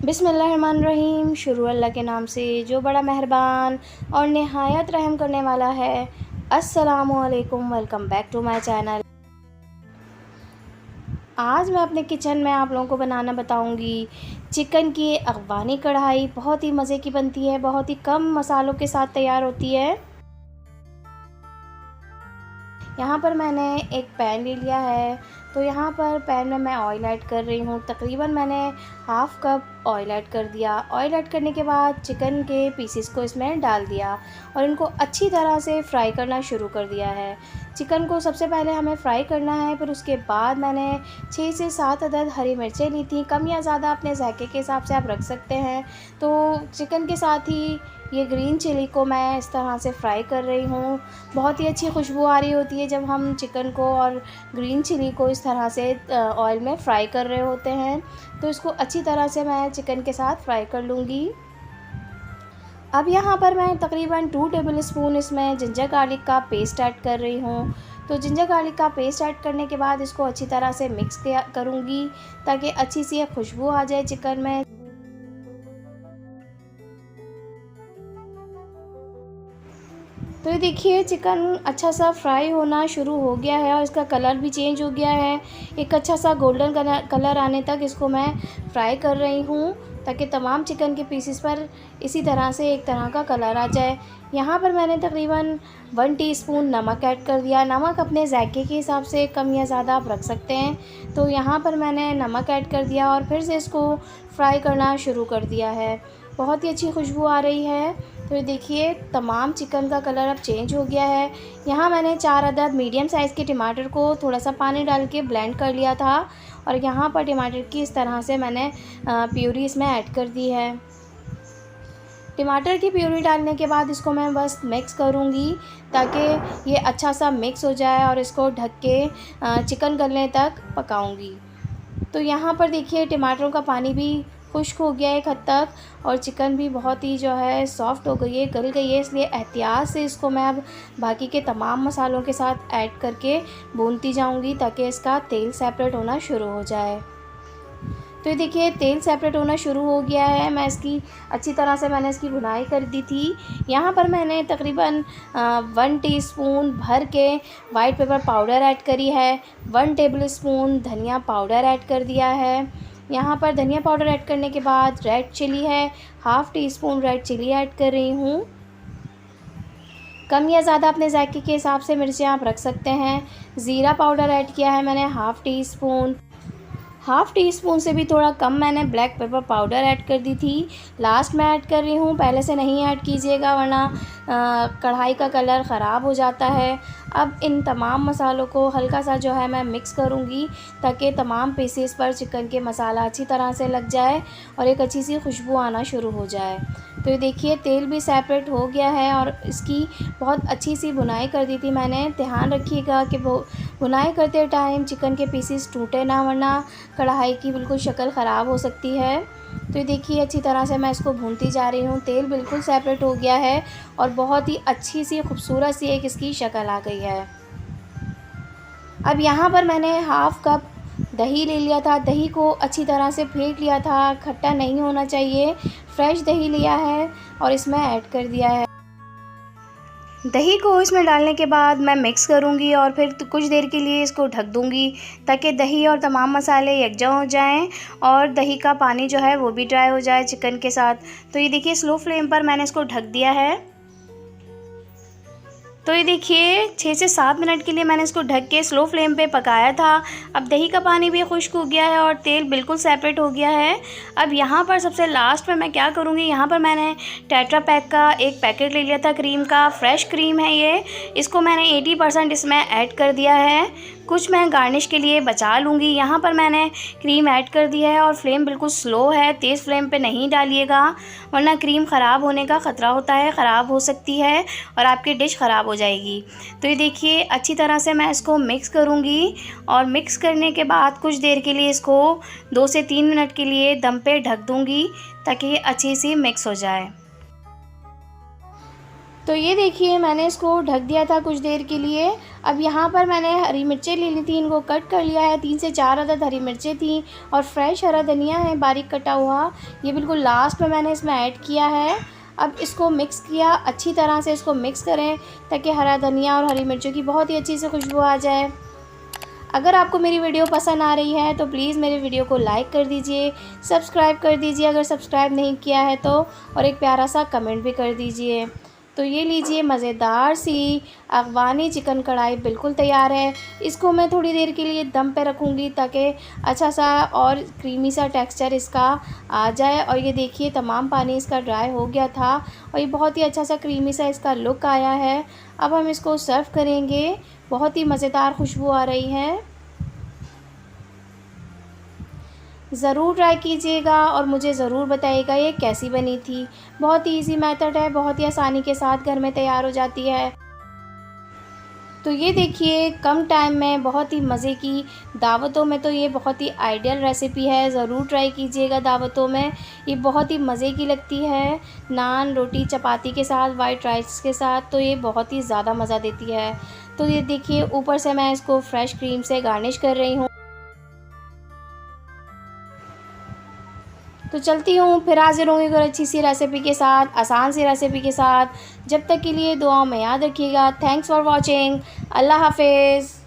बिस्मिल्लाहिर्रहमानिर्रहीम। शुरू अल्लाह के नाम से जो बड़ा मेहरबान और नहायत रहम करने वाला है। अस्सलामुअलैकुम, welcome back to my channel. आज मैं अपने किचन में आप लोगों को बनाना बताऊंगी चिकन की अफ़गानी कढ़ाई। बहुत ही मज़े की बनती है, बहुत ही कम मसालों के साथ तैयार होती है। यहाँ पर मैंने एक पैन ले लिया है, तो यहाँ पर पैन में मैं ऑयल ऐड कर रही हूँ। तकरीबन मैंने हाफ़ कप ऑयल ऐड कर दिया। ऑयल ऐड करने के बाद चिकन के पीसेस को इसमें डाल दिया और इनको अच्छी तरह से फ्राई करना शुरू कर दिया है। चिकन को सबसे पहले हमें फ्राई करना है, फिर उसके बाद मैंने 6 से 7 अदद हरी मिर्चें ली थी। कम या ज़्यादा अपने जायके के हिसाब से आप रख सकते हैं। तो चिकन के साथ ही ये ग्रीन चिली को मैं इस तरह से फ्राई कर रही हूँ। बहुत ही अच्छी खुशबू आ रही होती है जब हम चिकन को और ग्रीन चिली को इस तरह से ऑयल में फ्राई कर रहे होते हैं। तो इसको अच्छी तरह से मैं चिकन के साथ फ्राई कर लूँगी। अब यहाँ पर मैं तकरीबन 2 टेबल स्पून इसमें जिंजर गार्लिक का पेस्ट ऐड कर रही हूँ। तो जिंजर गार्लिक का पेस्ट ऐड करने के बाद इसको अच्छी तरह से मिक्स करूँगी ताकि अच्छी सी खुशबू आ जाए चिकन में। तो ये देखिए चिकन अच्छा सा फ्राई होना शुरू हो गया है और इसका कलर भी चेंज हो गया है। एक अच्छा सा गोल्डन कलर आने तक इसको मैं फ्राई कर रही हूँ ताकि तमाम चिकन के पीसेस पर इसी तरह से एक तरह का कलर आ जाए। यहाँ पर मैंने तकरीबन 1 टीस्पून नमक ऐड कर दिया। नमक अपने जायके के हिसाब से कम या ज़्यादा आप रख सकते हैं। तो यहाँ पर मैंने नमक ऐड कर दिया और फिर से इसको फ्राई करना शुरू कर दिया है। बहुत ही अच्छी खुशबू आ रही है। तो ये देखिए तमाम चिकन का कलर अब चेंज हो गया है। यहाँ मैंने 4 अदद मीडियम साइज़ के टमाटर को थोड़ा सा पानी डाल के ब्लेंड कर लिया था और यहाँ पर टमाटर की इस तरह से मैंने प्यूरी इसमें ऐड कर दी है। टमाटर की प्यूरी डालने के बाद इसको मैं बस मिक्स करूँगी ताकि ये अच्छा सा मिक्स हो जाए और इसको ढक के चिकन गलने तक पकाऊँगी। तो यहाँ पर देखिए टमाटरों का पानी भी खुश्क हो गया है एक हद तक और चिकन भी बहुत ही जो है सॉफ़्ट हो गई है, गल गई है। इसलिए एहतियात से इसको मैं अब बाकी के तमाम मसालों के साथ ऐड करके भूनती जाऊंगी ताकि इसका तेल सेपरेट होना शुरू हो जाए। तो ये देखिए तेल सेपरेट होना शुरू हो गया है। मैं इसकी अच्छी तरह से मैंने इसकी भुनाई कर दी थी। यहाँ पर मैंने तकरीबन 1 टीस्पून भर के वाइट पेपर पाउडर ऐड करी है। 1 टेबल स्पून धनिया पाउडर ऐड कर दिया है। यहाँ पर धनिया पाउडर ऐड करने के बाद रेड चिली है, half teaspoon red chilli add कर रही हूँ। कम या ज़्यादा अपने जायके के हिसाब से मिर्चें आप रख सकते हैं। ज़ीरा पाउडर ऐड किया है मैंने हाफ़ टी स्पून से भी थोड़ा कम मैंने ब्लैक पेपर पाउडर ऐड कर दी थी। लास्ट में ऐड कर रही हूँ, पहले से नहीं ऐड कीजिएगा वरना कढ़ाई का कलर ख़राब हो जाता है। अब इन तमाम मसालों को हल्का सा जो है मैं मिक्स करूँगी ताकि तमाम पीसेस पर चिकन के मसाला अच्छी तरह से लग जाए और एक अच्छी सी खुशबू आना शुरू हो जाए। तो ये देखिए तेल भी सेपरेट हो गया है और इसकी बहुत अच्छी सी भुनाई कर दी थी मैंने। ध्यान रखिएगा कि वो भुनाई करते टाइम चिकन के पीसेस टूटे ना वरना कढ़ाई की बिल्कुल शक्ल ख़राब हो सकती है। तो ये देखिए अच्छी तरह से मैं इसको भूनती जा रही हूँ। तेल बिल्कुल सेपरेट हो गया है और बहुत ही अच्छी सी खूबसूरत सी एक इसकी शक्ल आ गई है। अब यहाँ पर मैंने हाफ़ कप दही ले लिया था। दही को अच्छी तरह से फेंट लिया था, खट्टा नहीं होना चाहिए। फ्रेश दही लिया है और इसमें ऐड कर दिया है। दही को इसमें डालने के बाद मैं मिक्स करूंगी और फिर कुछ देर के लिए इसको ढक दूंगी ताकि दही और तमाम मसाले यकजा हो जाएं और दही का पानी जो है वो भी ड्राई हो जाए चिकन के साथ। तो ये देखिए स्लो फ्लेम पर मैंने इसको ढक दिया है। तो ये देखिए 6 से 7 मिनट के लिए मैंने इसको ढक के स्लो फ्लेम पे पकाया था। अब दही का पानी भी खुश्क हो गया है और तेल बिल्कुल सेपरेट हो गया है। अब यहाँ पर सबसे लास्ट में मैं क्या करूँगी, यहाँ पर मैंने टेट्रा पैक का एक पैकेट ले लिया था क्रीम का। फ्रेश क्रीम है ये। इसको मैंने 80% इसमें ऐड कर दिया है। कुछ मैं गार्निश के लिए बचा लूँगी। यहाँ पर मैंने क्रीम ऐड कर दी है और फ्लेम बिल्कुल स्लो है, तेज़ फ्लेम पे नहीं डालिएगा वरना क्रीम ख़राब होने का ख़तरा होता है, ख़राब हो सकती है और आपकी डिश ख़राब हो जाएगी। तो ये देखिए अच्छी तरह से मैं इसको मिक्स करूँगी और मिक्स करने के बाद कुछ देर के लिए इसको 2 से 3 मिनट के लिए दम पे ढक दूँगी ताकि ये अच्छी सी मिक्स हो जाए। तो ये देखिए मैंने इसको ढक दिया था कुछ देर के लिए। अब यहाँ पर मैंने हरी मिर्चें ले ली थी, इनको कट कर लिया है। 3 से 4 अदद हरी मिर्चें थी और फ्रेश हरा धनिया है बारीक कटा हुआ, ये बिल्कुल लास्ट में मैंने इसमें ऐड किया है। अब इसको मिक्स किया, अच्छी तरह से इसको मिक्स करें ताकि हरा धनिया और हरी मिर्चों की बहुत ही अच्छी से खुशबू आ जाए। अगर आपको मेरी वीडियो पसंद आ रही है तो प्लीज़ मेरे वीडियो को लाइक कर दीजिए, सब्सक्राइब कर दीजिए अगर सब्सक्राइब नहीं किया है तो, और एक प्यारा सा कमेंट भी कर दीजिए। तो ये लीजिए मज़ेदार सी अफ़गानी चिकन कढ़ाई बिल्कुल तैयार है। इसको मैं थोड़ी देर के लिए दम पे रखूँगी ताकि अच्छा सा और क्रीमी सा टेक्सचर इसका आ जाए। और ये देखिए तमाम पानी इसका ड्राई हो गया था और ये बहुत ही अच्छा सा क्रीमी सा इसका लुक आया है। अब हम इसको सर्व करेंगे, बहुत ही मज़ेदार खुशबू आ रही है। ज़रूर ट्राई कीजिएगा और मुझे ज़रूर बताइएगा ये कैसी बनी थी। बहुत ही ईज़ी मेथड है, बहुत ही आसानी के साथ घर में तैयार हो जाती है। तो ये देखिए कम टाइम में बहुत ही मज़े की, दावतों में तो ये बहुत ही आइडियल रेसिपी है, ज़रूर ट्राई कीजिएगा दावतों में। ये बहुत ही मज़े की लगती है, नान, रोटी, चपाती के साथ, वाइट राइस के साथ, तो ये बहुत ही ज़्यादा मज़ा देती है। तो ये देखिए ऊपर से मैं इसको फ्रेश क्रीम से गार्निश कर रही हूँ। तो चलती हूँ, फिर हाज़िर होंगी कोई अच्छी सी रेसिपी के साथ, आसान सी रेसिपी के साथ। जब तक के लिए दुआओं में याद रखिएगा। Thanks for watching. अल्लाह हाफ़िज़।